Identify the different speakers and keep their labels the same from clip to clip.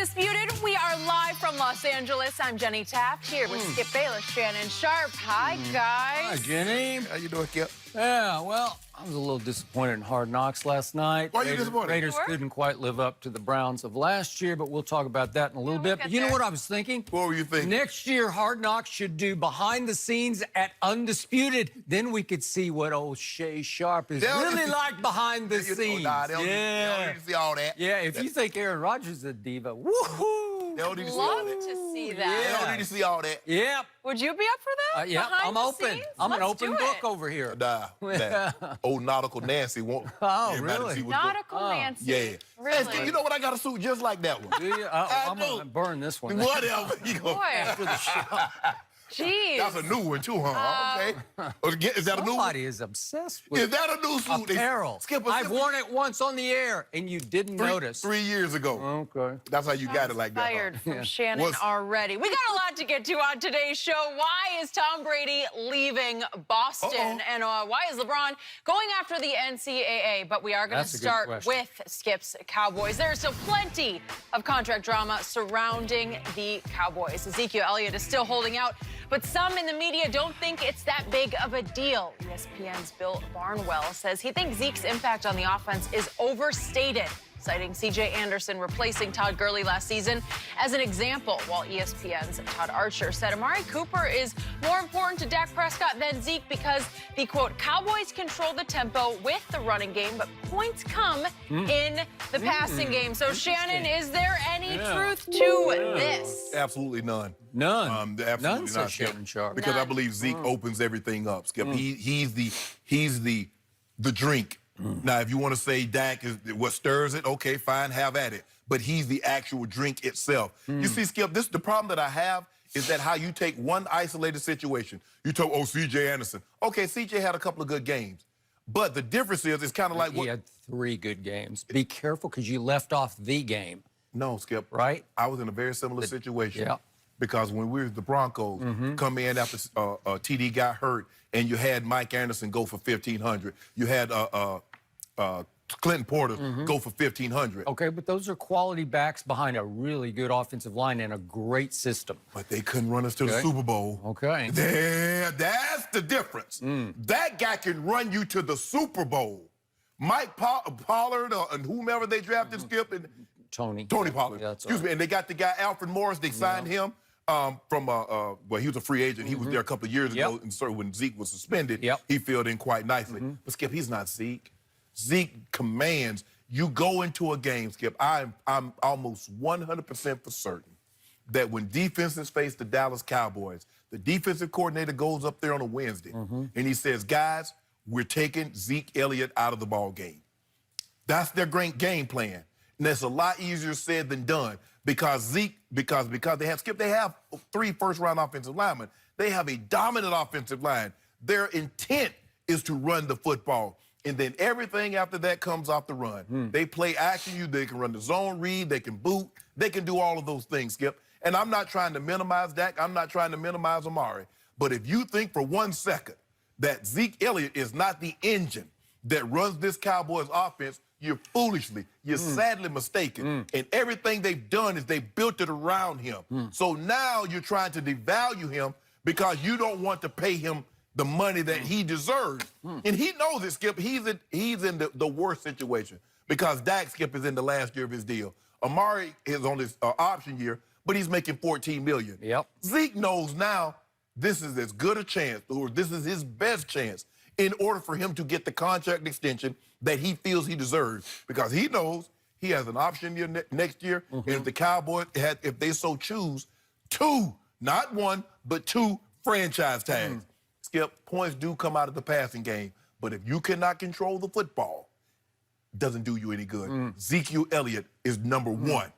Speaker 1: Undisputed. We are live from Los Angeles. I'm Jenny Taft here with Skip Bayless, Shannon Sharp. Hi, guys.
Speaker 2: Hi, Jenny.
Speaker 3: How you doing, Skip?
Speaker 2: Yeah, well, I was a little disappointed in Hard Knocks last night.
Speaker 3: Why are you disappointed?
Speaker 2: Raiders couldn't quite live up to the Browns of last year, but we'll talk about that in a little bit. But you know what I was thinking?
Speaker 3: What were you thinking?
Speaker 2: Next year, Hard Knocks should do behind the scenes at Undisputed. Then we could see what old Shay Sharp is really like behind the scenes.
Speaker 3: Nah, they don't need to see all that.
Speaker 2: Yeah, if you think Aaron Rodgers is a diva, woohoo!
Speaker 3: They don't need to see
Speaker 1: Love
Speaker 3: all that.
Speaker 1: to see that.
Speaker 3: They don't need to see all that.
Speaker 2: Yep.
Speaker 1: Would you be up for that?
Speaker 2: Yeah,
Speaker 1: Behind
Speaker 2: I'm
Speaker 1: the
Speaker 2: open.
Speaker 1: scenes?
Speaker 2: I'm an
Speaker 1: Let's
Speaker 2: open
Speaker 1: do
Speaker 2: book
Speaker 1: it.
Speaker 2: over here.
Speaker 3: Nah, that old nautical Nancy won't.
Speaker 2: Oh,
Speaker 3: everybody
Speaker 2: really?
Speaker 3: see what's going-
Speaker 1: Nautical Nancy.
Speaker 3: Yeah.
Speaker 1: Really?
Speaker 3: Hey, Skip, you know what? I got a suit just like that one.
Speaker 2: Do you? I'm going to burn this one.
Speaker 3: Whatever. You go.
Speaker 1: Boy.
Speaker 2: After the show.
Speaker 1: Jeez.
Speaker 3: That's a new one, too, huh? Okay. Is that a new one?
Speaker 2: Somebody is obsessed with
Speaker 3: Is that a new suit?
Speaker 2: apparel.
Speaker 3: Skip,
Speaker 2: I've worn it once on the air, and you didn't notice.
Speaker 3: 3 years ago.
Speaker 2: Okay.
Speaker 3: That's how you got it like that.
Speaker 1: Fired
Speaker 3: Huh?
Speaker 1: from Shannon already. We got a lot to get to on today's show. Why is Tom Brady leaving Boston? And why is LeBron going after the NCAA? But we are going to
Speaker 2: That's a good
Speaker 1: start
Speaker 2: question.
Speaker 1: with Skip's Cowboys. There's still plenty of contract drama surrounding the Cowboys. Ezekiel Elliott is still holding out, but some in the media don't think it's that big of a deal. ESPN's Bill Barnwell says he thinks Zeke's impact on the offense is overstated, citing C.J. Anderson replacing Todd Gurley last season as an example, while ESPN's Todd Archer said Amari Cooper is more important to Dak Prescott than Zeke because the, quote, Cowboys control the tempo with the running game, but points come in the passing game. So, Shannon, is there any truth to this?
Speaker 3: Absolutely none.
Speaker 2: None.
Speaker 3: Absolutely
Speaker 2: None,
Speaker 3: not,
Speaker 2: says
Speaker 3: Skip.
Speaker 2: Shannon Sharp.
Speaker 3: Because I believe Zeke opens everything up, Skip. He's the drink. Now, if you want to say Dak is what stirs it, okay, fine, have at it. But he's the actual drink itself. You see, Skip, the problem that I have is that how you take one isolated situation. You told, C.J. Anderson. Okay, C.J. had a couple of good games. But the difference is it's kind of like
Speaker 2: He had 3 good games. Be careful because you left off the game.
Speaker 3: No, Skip.
Speaker 2: Right?
Speaker 3: I was in a very similar situation.
Speaker 2: Yeah.
Speaker 3: Because when we were the Broncos, come in after TD got hurt, and you had Mike Anderson go for 1,500. You had Clinton Porter go for 1,500.
Speaker 2: Okay, but those are quality backs behind a really good offensive line and a great system.
Speaker 3: But they couldn't run us to the Super Bowl.
Speaker 2: Okay.
Speaker 3: That's the difference. That guy can run you to the Super Bowl. Mike Pollard and whomever they drafted, Skip, and
Speaker 2: Tony
Speaker 3: Pollard.
Speaker 2: Yeah, that's
Speaker 3: Excuse me. And they got the guy Alfred Morris. They signed him from well, he was a free agent. He was there a couple of years ago, and so when Zeke was suspended, he filled in quite nicely. But Skip, he's not Zeke. Zeke commands. You go into a game, Skip. I'm almost 100% for certain that when defenses face the Dallas Cowboys, the defensive coordinator goes up there on a Wednesday and he says, "Guys, we're taking Zeke Elliott out of the ball game." That's their great game plan. And that's a lot easier said than done because Zeke, because they have, Skip, they have 3 first-round offensive linemen. They have a dominant offensive line. Their intent is to run the football. And then everything after that comes off the run. They play action. They can run the zone read. They can boot. They can do all of those things, Skip. And I'm not trying to minimize Dak. I'm not trying to minimize Amari. But if you think for 1 second that Zeke Elliott is not the engine that runs this Cowboys offense, you're sadly mistaken. And everything they've done is they built it around him. So now you're trying to devalue him because you don't want to pay him the money that he deserves. And he knows it, Skip. He's in the worst situation because Dak, Skip, is in the last year of his deal. Amari is on his option year, but he's making $14 million.
Speaker 2: Yep.
Speaker 3: Zeke knows now this is as good a chance, or this is his best chance, in order for him to get the contract extension that he feels he deserves, because he knows he has an option year next year, and if the Cowboys, if they so choose, 2, not 1, but 2 franchise tags. Skip, points do come out of the passing game, but if you cannot control the football, it doesn't do you any good. Ezekiel Elliott is number 1.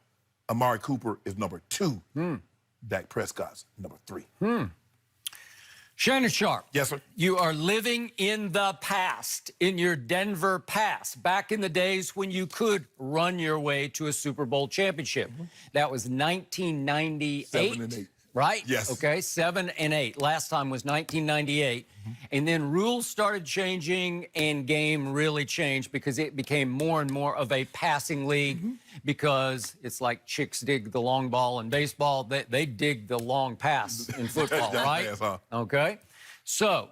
Speaker 3: Amari Cooper is number 2. Dak Prescott's number 3.
Speaker 2: Shannon Sharp.
Speaker 3: Yes, sir.
Speaker 2: You are living in the past, in your Denver past, back in the days when you could run your way to a Super Bowl championship. That was 1998.
Speaker 3: 7 and 8.
Speaker 2: right?
Speaker 3: Yes.
Speaker 2: Okay, 7 and 8. Last time was 1998. And then rules started changing and game really changed because it became more and more of a passing league because it's like chicks dig the long ball in baseball. They dig the long pass in football, right?
Speaker 3: Pass, huh?
Speaker 2: Okay. So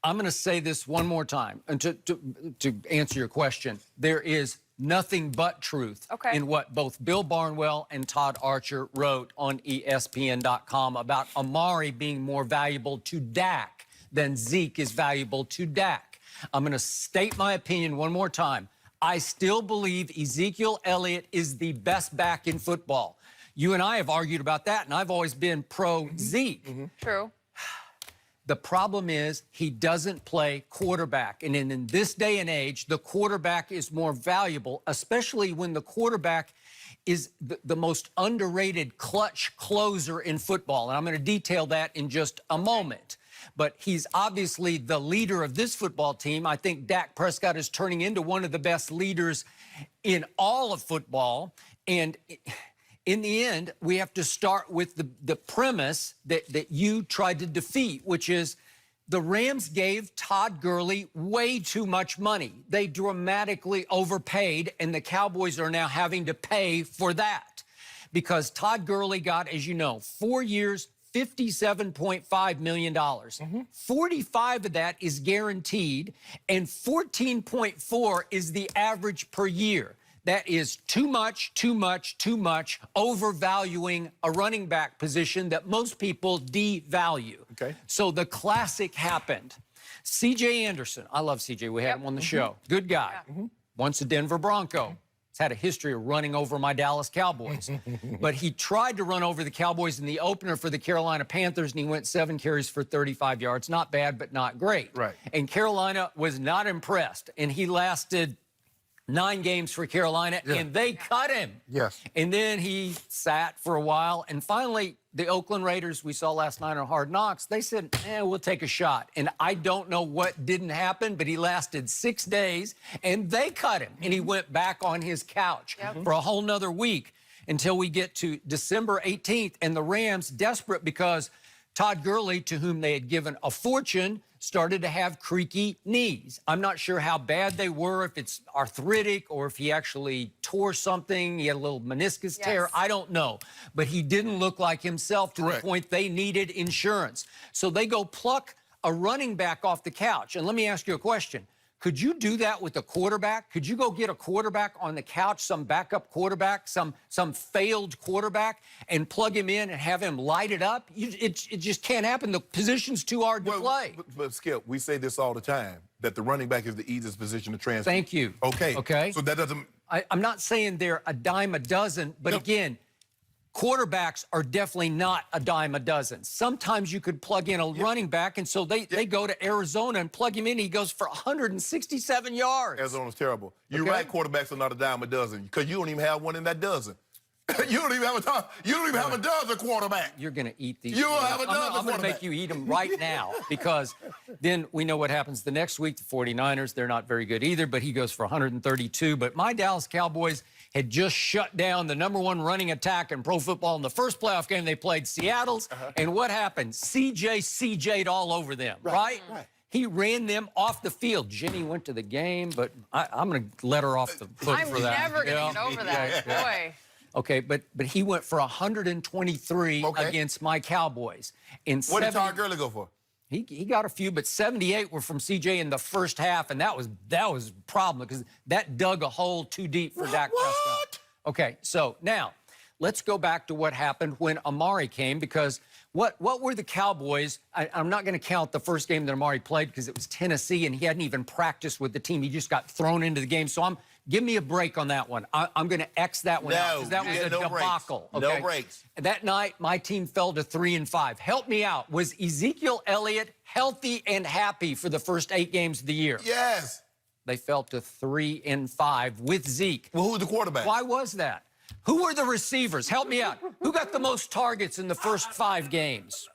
Speaker 2: I'm going to say this one more time and to answer your question. There is nothing but truth in what both Bill Barnwell and Todd Archer wrote on ESPN.com about Amari being more valuable to Dak than Zeke is valuable to Dak. I'm going to state my opinion one more time. I still believe Ezekiel Elliott is the best back in football. You and I have argued about that, and I've always been pro Zeke.
Speaker 1: True.
Speaker 2: The problem is he doesn't play quarterback. And in this day and age, the quarterback is more valuable, especially when the quarterback is the most underrated clutch closer in football. And I'm going to detail that in just a moment. But he's obviously the leader of this football team. I think Dak Prescott is turning into one of the best leaders in all of football. And in the end, we have to start with the premise that you tried to defeat, which is the Rams gave Todd Gurley way too much money. They dramatically overpaid, and the Cowboys are now having to pay for that because Todd Gurley got, as you know, 4 years, $57.5 million. 45 of that is guaranteed, and 14.4 is the average per year. That is too much, overvaluing a running back position that most people devalue.
Speaker 3: Okay.
Speaker 2: So the classic happened. C.J. Anderson, I love C.J., we had him on the show. Good guy. Once a Denver Bronco. He's had a history of running over my Dallas Cowboys. But he tried to run over the Cowboys in the opener for the Carolina Panthers, and he went 7 carries for 35 yards. Not bad, but not great.
Speaker 3: Right.
Speaker 2: And Carolina was not impressed, and he lasted 9 games for Carolina, and they cut him.
Speaker 3: Yes.
Speaker 2: And then he sat for a while, and finally, the Oakland Raiders, we saw last night on Hard Knocks, they said, we'll take a shot. And I don't know what didn't happen, but he lasted 6 days, and they cut him. And he went back on his couch for a whole nother week until we get to December 18th, and the Rams, desperate because Todd Gurley, to whom they had given a fortune, started to have creaky knees. I'm not sure how bad they were, if it's arthritic or if he actually tore something. He had a little meniscus tear. I don't know. But he didn't look like himself to the point they needed insurance. So they go pluck a running back off the couch. And let me ask you a question. Could you do that with a quarterback? Could you go get a quarterback on the couch, some backup quarterback, some failed quarterback, and plug him in and have him light it up? It just can't happen. The position's too hard to play.
Speaker 3: But Skip, we say this all the time, that the running back is the easiest position to transfer.
Speaker 2: Thank you.
Speaker 3: Okay. So that doesn't...
Speaker 2: I'm not saying they're a dime a dozen, but again, quarterbacks are definitely not a dime a dozen. Sometimes you could plug in a running back, and so they go to Arizona and plug him in. He goes for 167 yards.
Speaker 3: Arizona's terrible. You're right, quarterbacks are not a dime a dozen because you don't even have one in that dozen. You don't even have a dozen quarterback.
Speaker 2: You're going to eat these.
Speaker 3: You don't have a dozen
Speaker 2: I'm going to make you eat them right now because then we know what happens the next week. The 49ers, they're not very good either, but he goes for 132. But my Dallas Cowboys had just shut down the #1 running attack in pro football in the first playoff game they played, Seattle's. And what happened? CJ'd all over them, right? He ran them off the field. Jenny went to the game, but I'm going to let her off the foot for that.
Speaker 1: I'm never going to get over that. Boy.
Speaker 2: Okay, but he went for 123 against my Cowboys.
Speaker 3: What did Todd Gurley go for?
Speaker 2: He got a few, but 78 were from C.J. in the first half, and that was a problem because that dug a hole too deep for Dak Prescott. Okay, so now let's go back to what happened when Amari came, because what were the Cowboys? I'm not going to count the first game that Amari played because it was Tennessee, and he hadn't even practiced with the team. He just got thrown into the game. So give me a break on that one. I'm going to X that one out because that was a debacle.
Speaker 3: Okay? No breaks.
Speaker 2: That night, my team fell to 3-5. Help me out. Was Ezekiel Elliott healthy and happy for the first 8 games of the year?
Speaker 3: Yes.
Speaker 2: They fell to 3-5 with Zeke.
Speaker 3: Well, who was the quarterback?
Speaker 2: Why was that? Who were the receivers? Help me out. Who got the most targets in the first 5 games?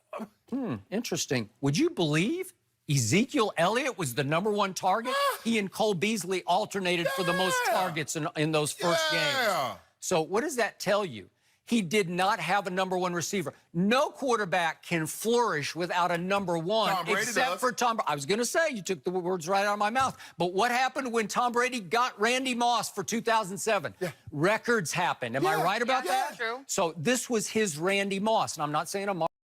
Speaker 2: Interesting. Would you believe Ezekiel Elliott was the #1 target? He and Cole Beasley alternated for the most targets in those first games. So what does that tell you? He did not have a number one receiver. No quarterback can flourish without a number one,
Speaker 3: Tom Brady
Speaker 2: except
Speaker 3: does.
Speaker 2: for Tom. I was going to say, you took the words right out of my mouth. But what happened when Tom Brady got Randy Moss for 2007?
Speaker 3: Yeah.
Speaker 2: Records happened. Am I right about that?
Speaker 1: True.
Speaker 2: So this was his Randy Moss. And I'm not saying Amari